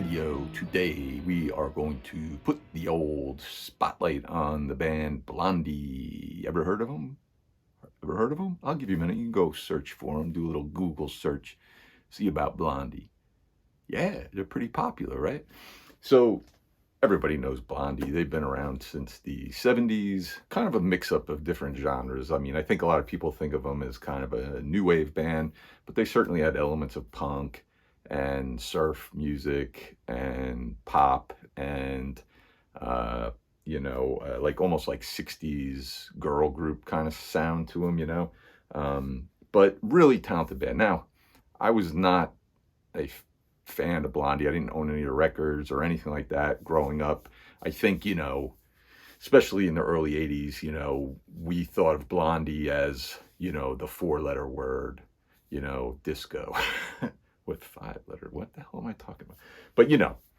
video. Today we are going to put the old spotlight on the band Blondie. Ever heard of them? Ever heard of them? I'll give you a minute. You can go search for them, do a little Google search, see about Blondie. Yeah, they're pretty popular, right? So everybody knows Blondie. They've been around since the 70s, kind of a mix-up of different genres. I mean, I think a lot of people think of them as kind of a new wave band, but they certainly had elements of punk and surf music and pop and, like almost like 60s girl group kind of sound to them. But really talented band. Now, I was not a fan of Blondie. I didn't own any of the records or anything like that growing up. I think, especially in the early 80s, we thought of Blondie as, the four-letter word, disco with five-letter. What the hell am I talking about? But,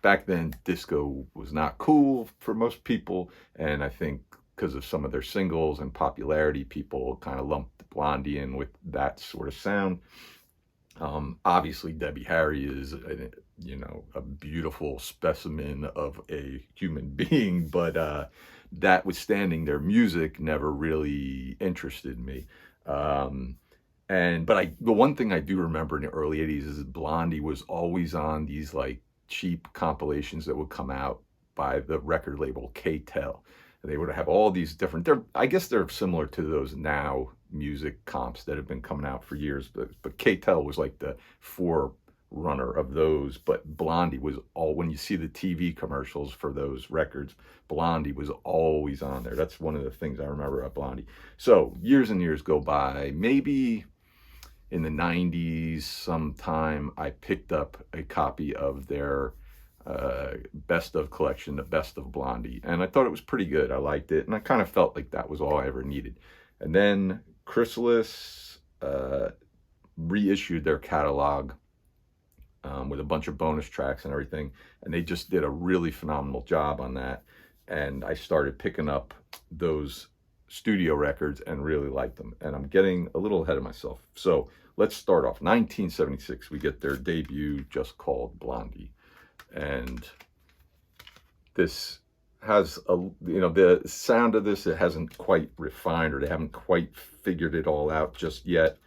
back then, disco was not cool for most people. And I think because of some of their singles and popularity, people kind of lumped Blondie in with that sort of sound. Obviously, Debbie Harry is, a beautiful specimen of a human being, but notwithstanding, their music never really interested me. The one thing I do remember in the early 80s is Blondie was always on these like cheap compilations that would come out by the record label K-Tel. They would have all these different, I guess they're similar to those now music comps that have been coming out for years, but K-Tel was like the forerunner of those. But Blondie was when you see the TV commercials for those records, Blondie was always on there. That's one of the things I remember about Blondie. So years and years go by. Maybe in the 90s sometime, I picked up a copy of their best of collection, the best of Blondie, and I thought it was pretty good. I liked it, and I kind of felt like that was all I ever needed. And then Chrysalis reissued their catalog with a bunch of bonus tracks and everything, and they just did a really phenomenal job on that. And I started picking up those studio records and really liked them. And I'm getting a little ahead of myself. So let's start off. 1976, we get their debut, just called Blondie. And this has the sound of this, it hasn't quite refined, or they haven't quite figured it all out just yet,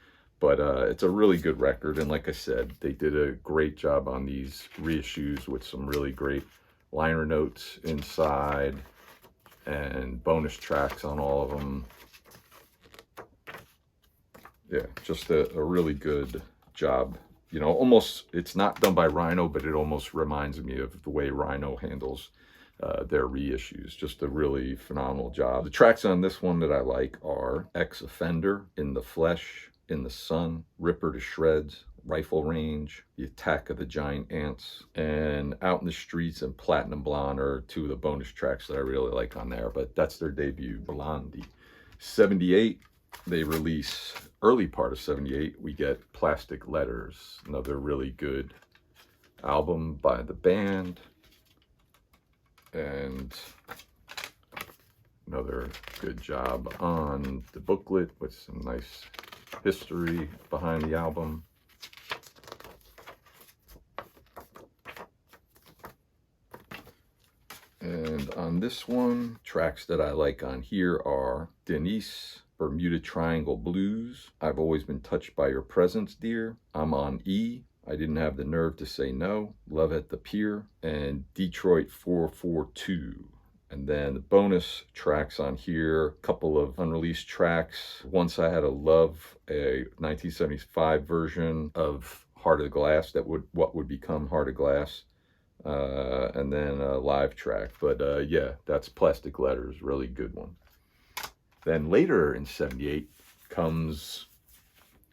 but it's a really good record. And like I said, they did a great job on these reissues with some really great liner notes inside and bonus tracks on all of them. Yeah, just a really good job. Almost, it's not done by Rhino, but it almost reminds me of the way Rhino handles their reissues. Just a really phenomenal job. The tracks on this one that I like are Ex-Offender, In the Flesh, In the Sun, Ripper to Shreds, Rifle Range, The Attack of the Giant Ants, and Out in the Streets and Platinum Blonde are two of the bonus tracks that I really like on there. But that's their debut, Blondie. 78, they release, early part of 78, we get Plastic Letters, another really good album by the band, and another good job on the booklet with some nice history behind the album. And on this one, tracks that I like on here are Denise, Bermuda Triangle Blues, I've Always Been Touched by Your Presence, Dear, I'm on E, I Didn't Have the Nerve to Say No, Love at the Pier, and Detroit 442. And then the bonus tracks on here, a couple of unreleased tracks. Once I Had a Love, a 1975 version of Heart of Glass, what would become Heart of Glass. And then a live track. But yeah, that's Plastic Letters, really good one. Then later in 78 comes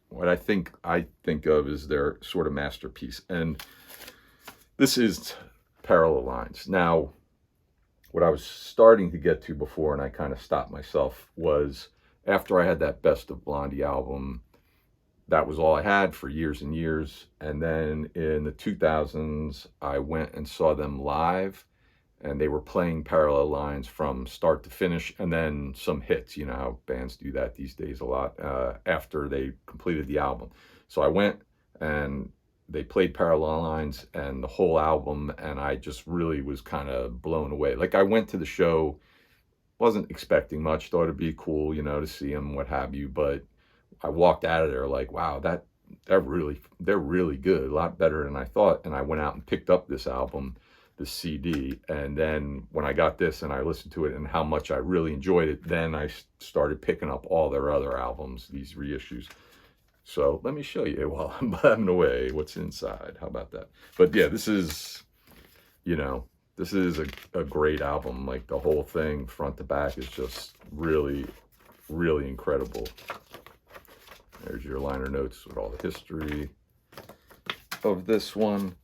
what I think of as their sort of masterpiece. And this is Parallel Lines. Now, what I was starting to get to before, and I kind of stopped myself, was after I had that Best of Blondie album, that was all I had for years and years. And then in the 2000s, I went and saw them live, and they were playing Parallel Lines from start to finish, and then some hits. You know how bands do that these days a lot after they completed the album. So I went and they played Parallel Lines and the whole album, and I just really was kind of blown away. Like, I went to the show, wasn't expecting much, thought it'd be cool, you know, to see them, what have you, but I walked out of there like, wow, they're really good, a lot better than I thought. And I went out and picked up this album, the CD, and then when I got this and I listened to it and how much I really enjoyed it, then I started picking up all their other albums, these reissues. So let me show you while I'm blabbing away what's inside. How about that? But yeah, this is, you know, this is a great album. Like, the whole thing, front to back, is just really, really incredible. There's your liner notes with all the history of this one.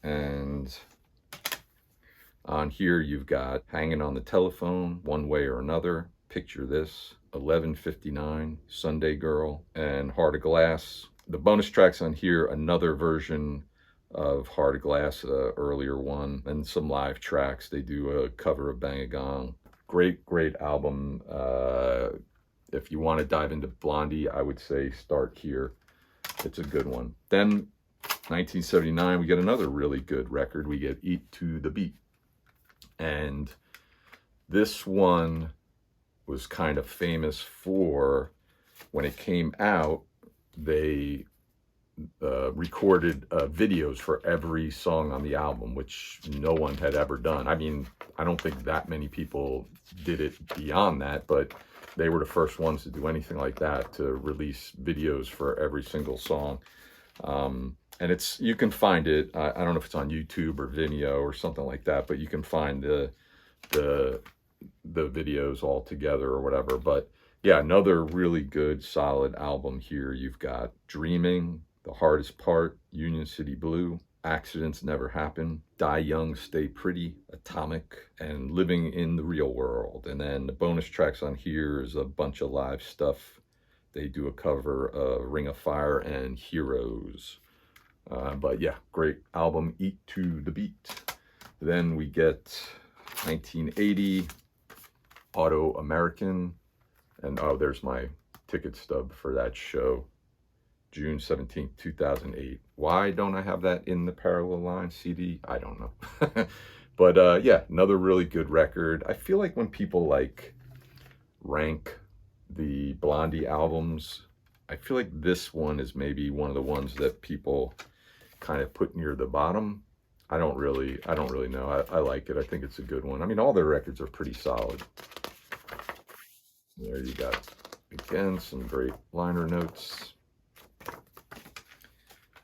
And on here, you've got Hanging on the Telephone, One Way or Another, Picture This, 11:59, Sunday Girl, and Heart of Glass. The bonus tracks on here, another version of Heart of Glass, earlier one, and some live tracks. They do a cover of Bang a Gong. Great, great album. If you want to dive into Blondie, I would say start here. It's a good one. Then 1979, we get another really good record. We get Eat to the Beat. And this one was kind of famous for, when it came out, they recorded videos for every song on the album, which no one had ever done. I mean, I don't think that many people did it beyond that, but they were the first ones to do anything like that, to release videos for every single song. And it's, you can find it, I don't know if it's on YouTube or Vimeo or something like that, but you can find the videos all together or whatever. But yeah, another really good, solid album here. You've got Dreaming, The Hardest Part, Union City Blue, Accidents Never Happen, Die Young, Stay Pretty, Atomic, and Living in the Real World. And then the bonus tracks on here is a bunch of live stuff. They do a cover of Ring of Fire and Heroes. But yeah, great album, Eat to the Beat. Then we get 1980, Auto American. And oh, there's my ticket stub for that show, June 17th, 2008. Why don't I have that in the Parallel Line CD? I don't know. But yeah, another really good record. I feel like when people like rank the Blondie albums, I feel like this one is maybe one of the ones that people kind of put near the bottom. I don't really know. I like it. I think it's a good one. I mean, all their records are pretty solid. There you got, again, some great liner notes.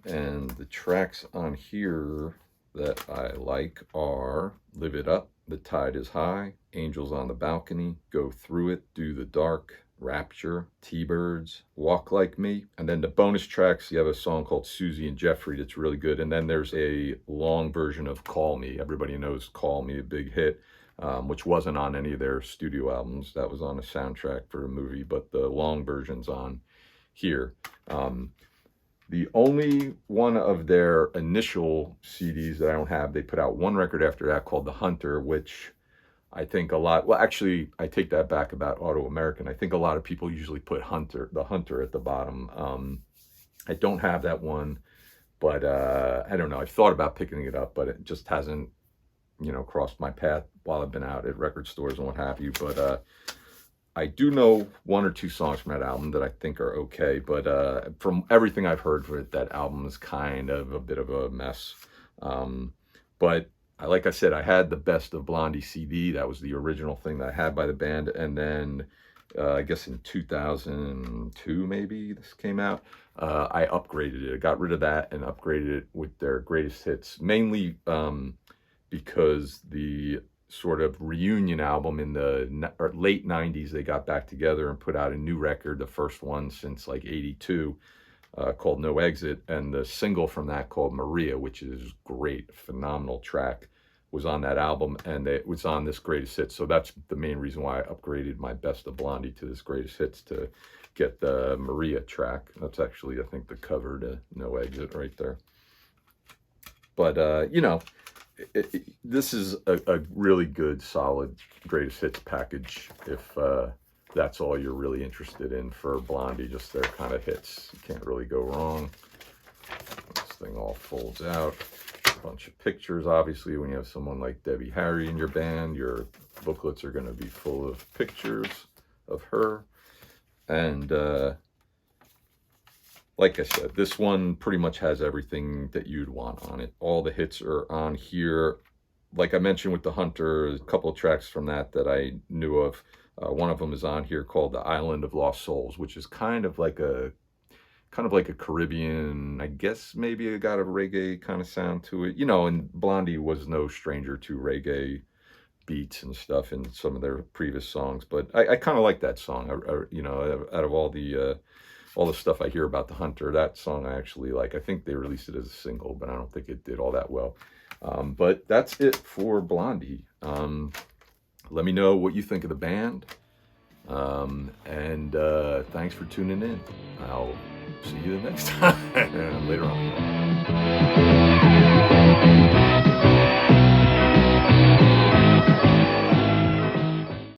And the tracks on here that I like are Live It Up, The Tide Is High, Angels on the Balcony, Go Through It, Do the Dark, Rapture, T-Birds, Walk Like Me. And then the bonus tracks, you have a song called Susie and Jeffrey that's really good. And then there's a long version of Call Me. Everybody knows Call Me, a big hit, which wasn't on any of their studio albums. That was on a soundtrack for a movie, but the long version's on here. The only one of their initial CDs that I don't have, they put out one record after that called The Hunter, which I think a lot, well, actually, I take that back about Auto American. I think a lot of people usually put The Hunter at the bottom. I don't have that one, but I don't know. I've thought about picking it up, but it just hasn't, you know, crossed my path while I've been out at record stores and what have you. But I do know one or two songs from that album that I think are okay, but from everything I've heard for it, that album is kind of a bit of a mess. But like I said, I had the Best of Blondie CD. That was the original thing that I had by the band. And then I guess in 2002, maybe this came out, I upgraded it. I got rid of that and upgraded it with their greatest hits, mainly because the sort of reunion album in the late 90s, they got back together and put out a new record, the first one since like 82, called No Exit, and the single from that called Maria, which is great, phenomenal track, was on that album, and it was on this greatest hits. So that's the main reason why I upgraded my Best of Blondie to this greatest hits, to get the Maria track. That's actually, I think, the cover to No Exit right there. But you know, this is a really good, solid greatest hits package if that's all you're really interested in for Blondie, just their kind of hits. You can't really go wrong. What's thing all folds out. A bunch of pictures. Obviously, when you have someone like Debbie Harry in your band, your booklets are going to be full of pictures of her. And like I said, this one pretty much has everything that you'd want on it. All the hits are on here. Like I mentioned with the Hunter, a couple of tracks from that I knew of. One of them is on here called The Island of Lost Souls, which is kind of like a Caribbean, I guess maybe it got a reggae kind of sound to it. You know, and Blondie was no stranger to reggae beats and stuff in some of their previous songs. But I kind of like that song. You know, out of all the stuff I hear about the Hunter, that song I actually like. I think they released it as a single, but I don't think it did all that well. But that's it for Blondie. Let me know what you think of the band. And thanks for tuning in. I'll see you the next time later on.